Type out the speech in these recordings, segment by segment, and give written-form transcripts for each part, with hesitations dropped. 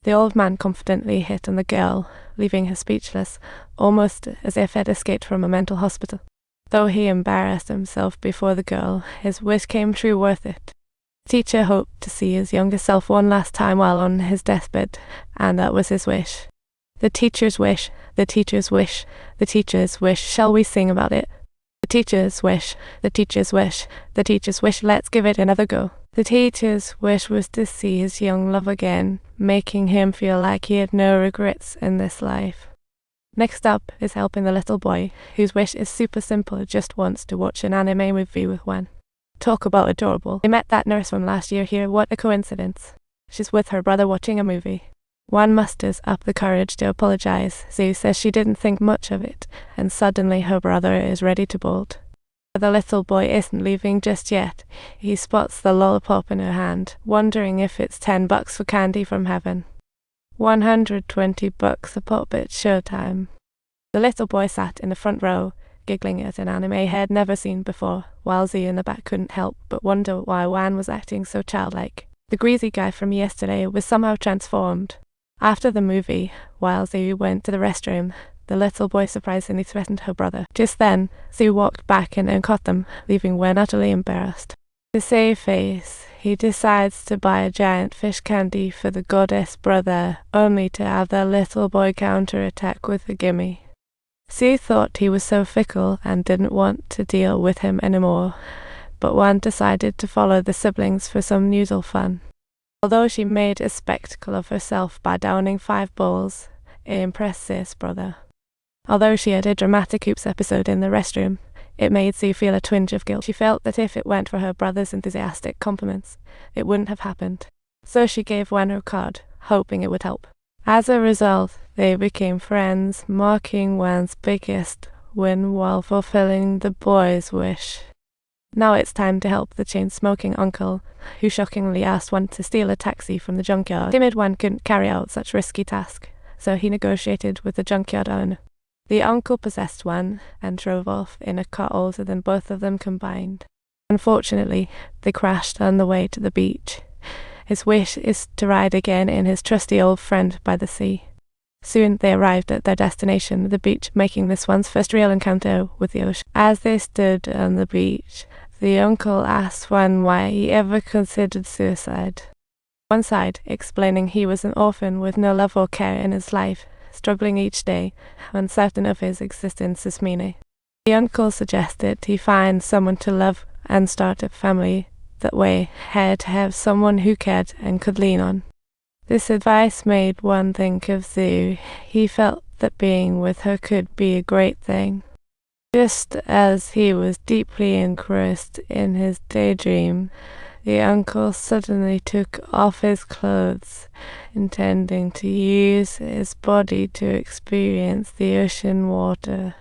The old man confidently hit on the girl, leaving her speechless, almost as if he had escaped from a mental hospital. Though he embarrassed himself before the girl, his wish came true worth it. The teacher hoped to see his younger self one last time while on his deathbed, and that was his wish. The teacher's wish, the teacher's wish, the teacher's wish, shall we sing about it? The teacher's wish, the teacher's wish, the teacher's wish, let's give it another go. The teacher's wish was to see his young love again, making him feel like he had no regrets in this life. Next up is helping the little boy, whose wish is super simple, just wants to watch an anime movie with Wen. Talk about adorable. They met that nurse from last year here, what a coincidence. She's with her brother watching a movie. Wan musters up the courage to apologize. Zhu says she didn't think much of it, and suddenly her brother is ready to bolt. But the little boy isn't leaving just yet. He spots the lollipop in her hand, wondering if it's $10 for candy from heaven. $120 a pop, it's showtime. The little boy sat in the front row, giggling at an anime he had never seen before, while Z in the back couldn't help but wonder why Wan was acting so childlike. The greasy guy from yesterday was somehow transformed. After the movie, while Z went to the restroom, the little boy surprisingly threatened her brother. Just then, Z walked back in and caught them, leaving Wen utterly embarrassed. To save face, he decides to buy a giant fish candy for the goddess brother, only to have the little boy counterattack with a gimme. Sue thought he was so fickle and didn't want to deal with him anymore, but Wan decided to follow the siblings for some noodle fun. Although she made a spectacle of herself by downing 5 bowls, it impressed Seu's brother. Although she had a dramatic oops episode in the restroom, it made Sue feel a twinge of guilt. She felt that if it weren't for her brother's enthusiastic compliments, it wouldn't have happened. So she gave Wan her card, hoping it would help. As a result, they became friends, marking Wan's biggest win while fulfilling the boy's wish. Now it's time to help the chain-smoking uncle, who shockingly asked Wan to steal a taxi from the junkyard. Timid Wan couldn't carry out such risky task, so he negotiated with the junkyard owner. The uncle possessed Wan and drove off in a car older than both of them combined. Unfortunately, they crashed on the way to the beach. His wish is to ride again in his trusty old friend by the sea. Soon they arrived at their destination, the beach, making this Wan's first real encounter with the ocean. As they stood on the beach, the uncle asked Wan why he ever considered suicide. Wan sighed, explaining he was an orphan with no love or care in his life, struggling each day, uncertain of his existence as Mine. The uncle suggested he find someone to love and start a family. That way, had to have someone who cared and could lean on. This advice made Wan think of Zhu. He felt that being with her could be a great thing. Just as he was deeply engrossed in his daydream, the uncle suddenly took off his clothes, intending to use his body to experience the ocean water.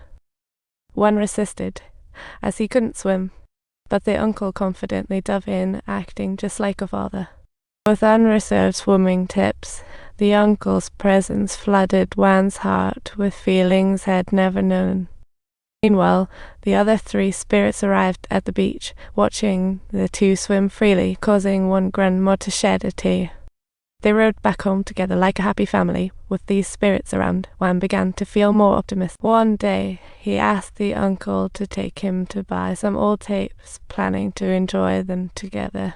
Wan resisted, as he couldn't swim, but the uncle confidently dove in, acting just like a father. With unreserved swimming tips, the uncle's presence flooded Wan's heart with feelings had never known. Meanwhile, the other 3 spirits arrived at the beach, watching the 2 swim freely, causing one grandma to shed a tear. They rode back home together like a happy family. With these spirits around, Wan began to feel more optimistic. One day, he asked the uncle to take him to buy some old tapes, planning to enjoy them together.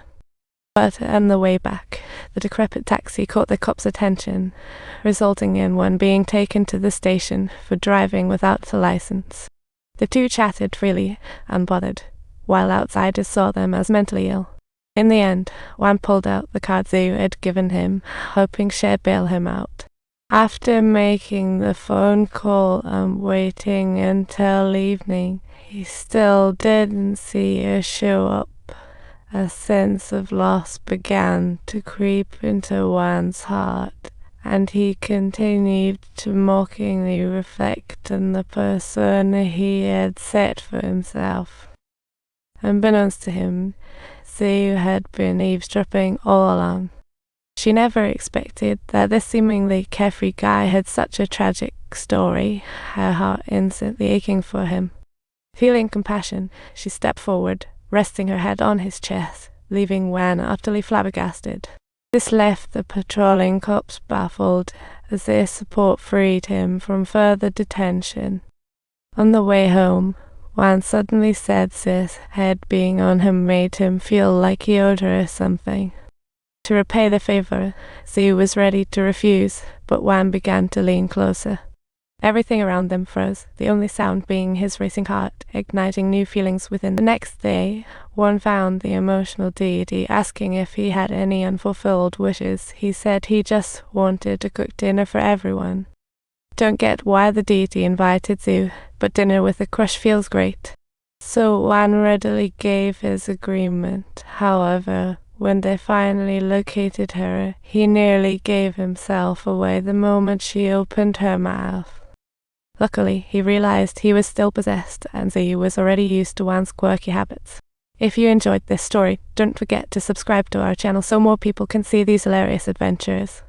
But on the way back, the decrepit taxi caught the cops' attention, resulting in Wan being taken to the station for driving without a license. The 2 chatted freely, unbothered, while outsiders saw them as mentally ill. In the end, Wan pulled out the card Zhu had given him, hoping she'd bail him out. After making the phone call and waiting until evening, he still didn't see her show up. A sense of loss began to creep into Wan's heart, and he continued to mockingly reflect on the persona he had set for himself. Unbeknownst to him, Zhu had been eavesdropping all along. She never expected that this seemingly carefree guy had such a tragic story, her heart instantly aching for him. Feeling compassion, she stepped forward, resting her head on his chest, leaving Wan utterly flabbergasted. This left the patrolling cops baffled, as their support freed him from further detention. On the way home, Wan suddenly said Sis' head being on him made him feel like he owed her something. To repay the favor, Z was ready to refuse, but Wan began to lean closer. Everything around them froze, the only sound being his racing heart, igniting new feelings within. The next day, Wan found the emotional deity asking if he had any unfulfilled wishes. He said he just wanted to cook dinner for everyone. Don't get why the deity invited Zu, but dinner with a crush feels great. So Wan readily gave his agreement. However, when they finally located her, he nearly gave himself away the moment she opened her mouth. Luckily, he realized he was still possessed, and Z was already used to Wan's quirky habits. If you enjoyed this story, don't forget to subscribe to our channel so more people can see these hilarious adventures.